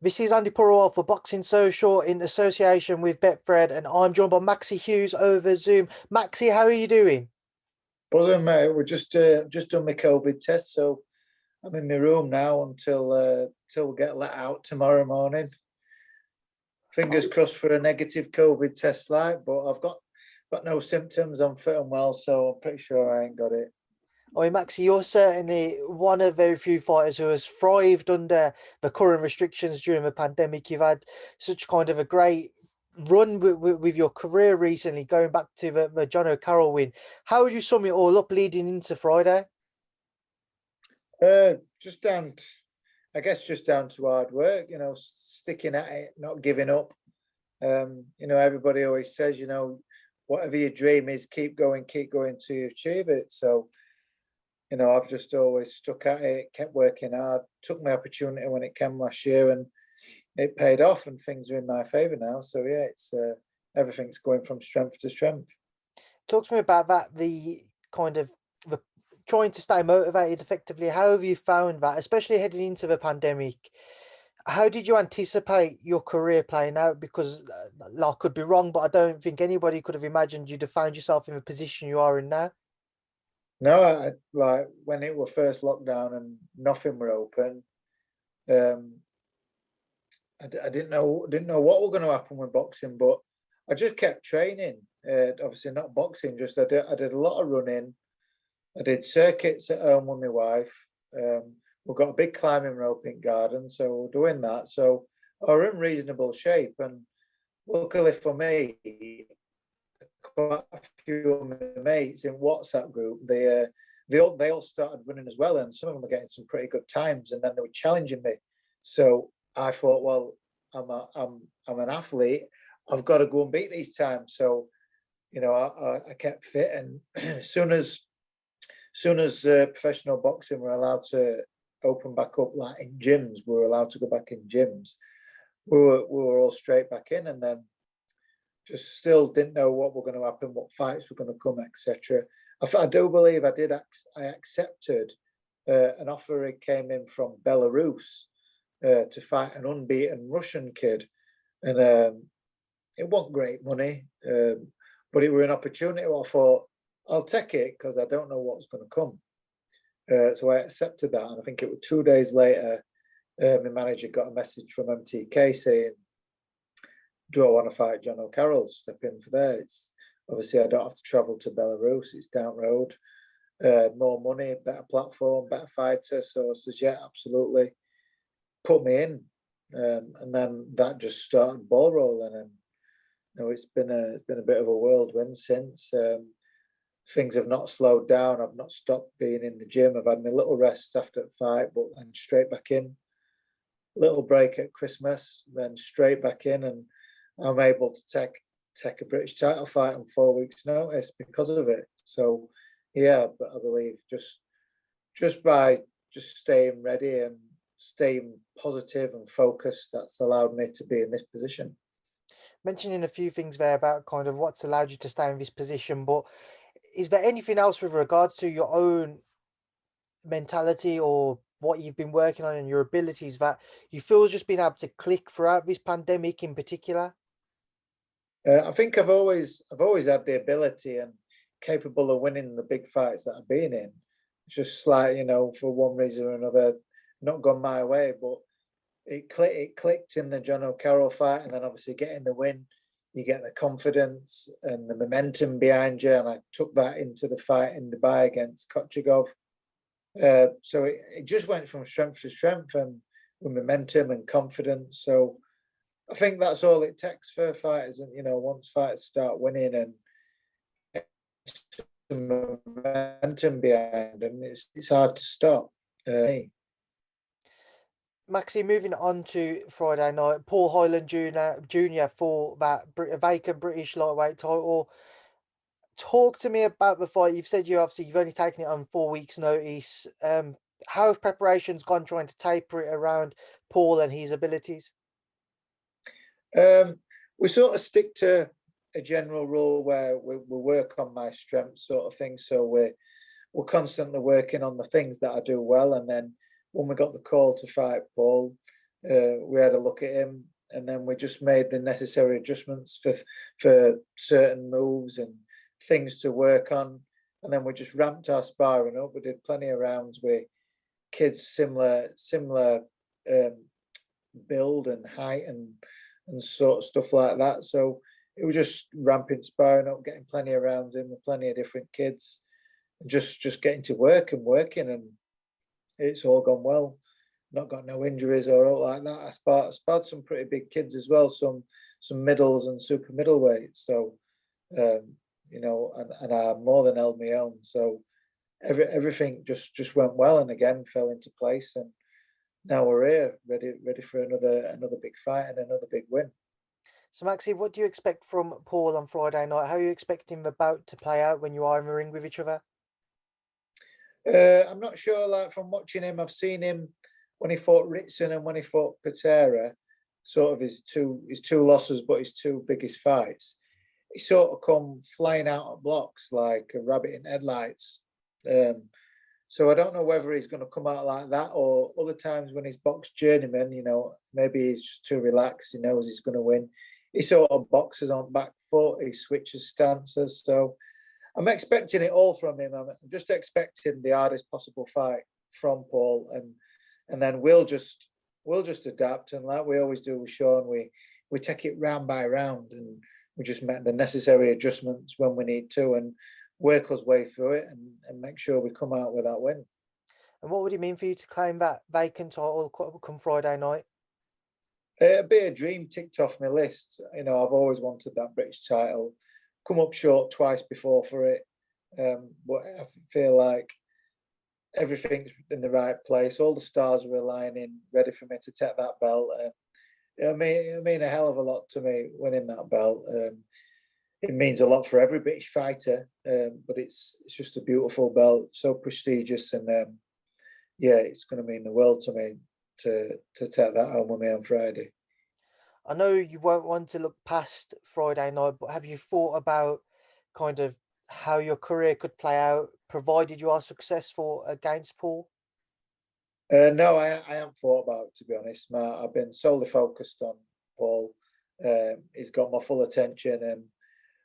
This is Andi Purewal for Boxing Social in association with Betfred, and I'm joined by Maxi Hughes over Zoom. Maxi, how are you doing? Buzzing, mate. We're just done my COVID test, so I'm in my room now until we get let out tomorrow morning. Fingers crossed for a negative COVID test, but I've got no symptoms. I'm fit and well, so I'm pretty sure I ain't got it. I mean, Maxi, you're certainly one of very few fighters who has thrived under the current restrictions during the pandemic. You've had such kind of a great run with your career recently, going back to the John O'Carroll win. How would you sum it all up leading into Friday? Just down, I guess, just down to hard work. Sticking at it, not giving up. Everybody always says, whatever your dream is, keep going to achieve it. So, I've just always stuck at it, kept working hard, took my opportunity when it came last year, and it paid off, and things are in my favour now. So yeah, it's everything's going from strength to strength. Talk to me about that, the kind of the trying to stay motivated effectively. How have you found that, especially heading into the pandemic? How did you anticipate your career playing out? Because I could be wrong, but I don't think anybody could have imagined you'd have found yourself in the position you are in now. No, like when it were first lockdown and nothing were open, I didn't know what were going to happen with boxing, but I just kept training. Obviously not boxing, just I did a lot of running. I did circuits at home with my wife. We've got a big climbing rope in garden, so we're doing that. So we're in reasonable shape, and luckily for me, quite a few of my mates in WhatsApp group, they all started running as well, and some of them were getting some pretty good times, and then they were challenging me. So I thought, well, I'm an athlete. I've got to go and beat these times. So, I kept fit, and as soon as professional boxing were allowed to open back up, like in gyms, we were allowed to go back in gyms. We were all straight back in, and then just still didn't know what were going to happen, what fights were going to come, etc. I do believe I accepted an offer. It came in from Belarus to fight an unbeaten Russian kid, and it wasn't great money, but it were an opportunity. I thought I'll take it because I don't know what's going to come. So I accepted that, and I think it was 2 days later, my manager got a message from MTK saying, do I want to fight John O'Carroll? Step in for there. It's obviously I don't have to travel to Belarus. It's down road, more money, better platform, better fighter. So I said, yeah, absolutely. Put me in, and then that just started ball rolling. And it's been a bit of a whirlwind since. Things have not slowed down. I've not stopped being in the gym. I've had my little rests after the fight, but then straight back in. Little break at Christmas, then straight back in, and I'm able to take a British title fight on 4 weeks' notice because of it. So, yeah, but I believe just by staying ready and staying positive and focused, that's allowed me to be in this position. Mentioning a few things there about kind of what's allowed you to stay in this position, but is there anything else with regards to your own mentality or what you've been working on and your abilities that you feel has just been able to click throughout this pandemic in particular? I think I've always had the ability and capable of winning the big fights that I've been in. Just like, for one reason or another, not gone my way, but it clicked in the John O'Carroll fight, and then obviously getting the win, you get the confidence and the momentum behind you, and I took that into the fight in Dubai against Kochagov. So it just went from strength to strength, and with momentum and confidence. So I think that's all it takes for fighters, and once fighters start winning and some momentum behind them, it's hard to stop. Maxi, moving on to Friday night, Paul Hyland Jr for that vacant British lightweight title. Talk to me about the fight. You've said you've only taken it on 4 weeks' notice. How have preparations gone trying to taper it around Paul and his abilities? We sort of stick to a general rule where we work on my strengths, sort of thing. So we're constantly working on the things that I do well, and then when we got the call to fight Paul, we had a look at him, and then we just made the necessary adjustments for certain moves and things to work on, and then we just ramped our sparring up. We did plenty of rounds with kids similar build and height and sort of stuff like that. So it was just ramping sparring up, getting plenty of rounds in with plenty of different kids, and just getting to work and working, and it's all gone well. Not got no injuries or all like that. I sparred some pretty big kids as well, some middles and super middleweights. So you know, and I more than held my own. So everything just went well, and again fell into place, and now we're here, ready for another big fight and another big win. So, Maxi, what do you expect from Paul on Friday night? How are you expecting the bout to play out when you are in the ring with each other? I'm not sure. Like from watching him, I've seen him when he fought Ritson and when he fought Patera, sort of his two losses, but his two biggest fights. He sort of come flying out of blocks like a rabbit in headlights. So I don't know whether he's going to come out like that, or other times when he's boxed journeyman, you know, maybe he's just too relaxed. He knows he's going to win. He sort of boxes on back foot. He switches stances. So I'm expecting it all from him. I'm just expecting the hardest possible fight from Paul, and then we'll just adapt, and like we always do with Sean, we take it round by round, and we just make the necessary adjustments when we need to, and work us way through it, and make sure we come out with that win. And what would it mean for you to claim that vacant title come Friday night? It'd be a dream ticked off my list. You know, I've always wanted that British title. Come up short twice before for it, but I feel like everything's in the right place. All the stars are aligning, ready for me to take that belt. It mean a hell of a lot to me winning that belt. It means a lot for every British fighter, but it's just a beautiful belt, so prestigious, and yeah, it's going to mean the world to me to take that home with me on Friday. I know you won't want to look past Friday night, but have you thought about kind of how your career could play out, provided you are successful against Paul? No, I haven't thought about it, to be honest. I've been solely focused on Paul. He's got my full attention,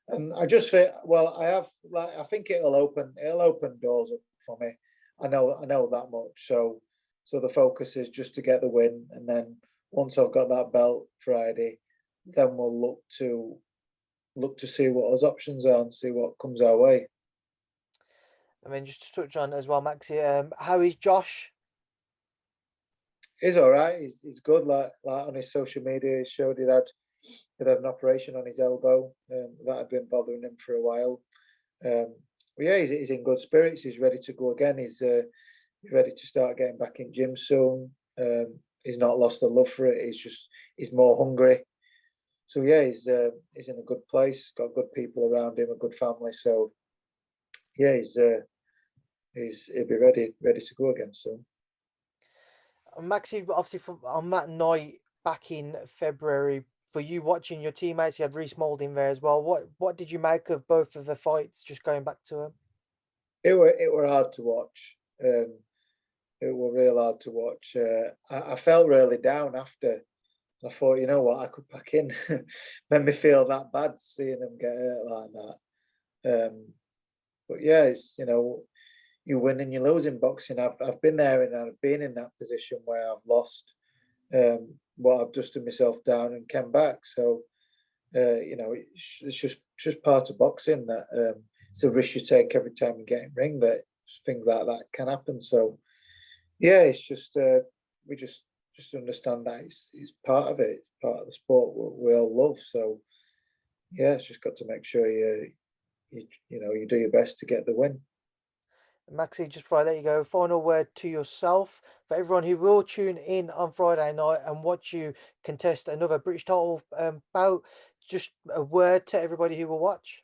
and I just feel, well, I think it'll open doors up for me. I know that much. So the focus is just to get the win, and then once I've got that belt Friday, then we'll look to see what those options are and see what comes our way. I mean, just to touch on as well, Maxi, how is Josh? He's all right. He's good. Like on his social media, he showed he'd had an operation on his elbow that had been bothering him for a while. But yeah, he's in good spirits. He's ready to go again. He's ready to start getting back in gym soon. He's not lost the love for it. He's more hungry. So yeah, he's in a good place. Got good people around him, a good family. So yeah, he'll be ready to go again soon. Maxi, obviously, on that night back in February, for you watching your teammates, you had Reece Moulding there as well. What did you make of both of the fights? Just going back to them, it were hard to watch. It were real hard to watch. I felt really down after. I thought, you know what, I could pack in. Made me feel that bad seeing them get hurt like that. But yeah, it's, you know, you win and you lose in boxing. I've been there, and I've been in that position where I've lost, but I've dusted myself down and came back. So you know, it's just part of boxing, that it's a risk you take every time you get in ring, that things like that can happen. So yeah, it's just we just understand that it's part of it, it's part of the sport we all love. So yeah, it's just got to make sure you do your best to get the win. Maxi. Just before I let you go, final word to yourself for everyone who will tune in on Friday night and watch you contest another British title bout. Just a word to everybody who will watch.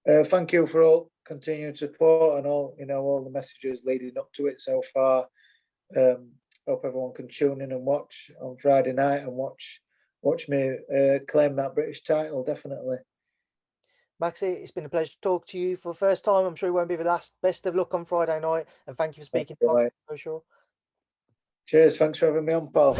Thank you for all continued support and all the messages leading up to it so far. Hope everyone can tune in and watch on Friday night and watch me claim that British title, definitely. Maxi, it's been a pleasure to talk to you for the first time. I'm sure it won't be the last. Best of luck on Friday night, and thank you for speaking to my show. Cheers. Thanks for having me on, Paul.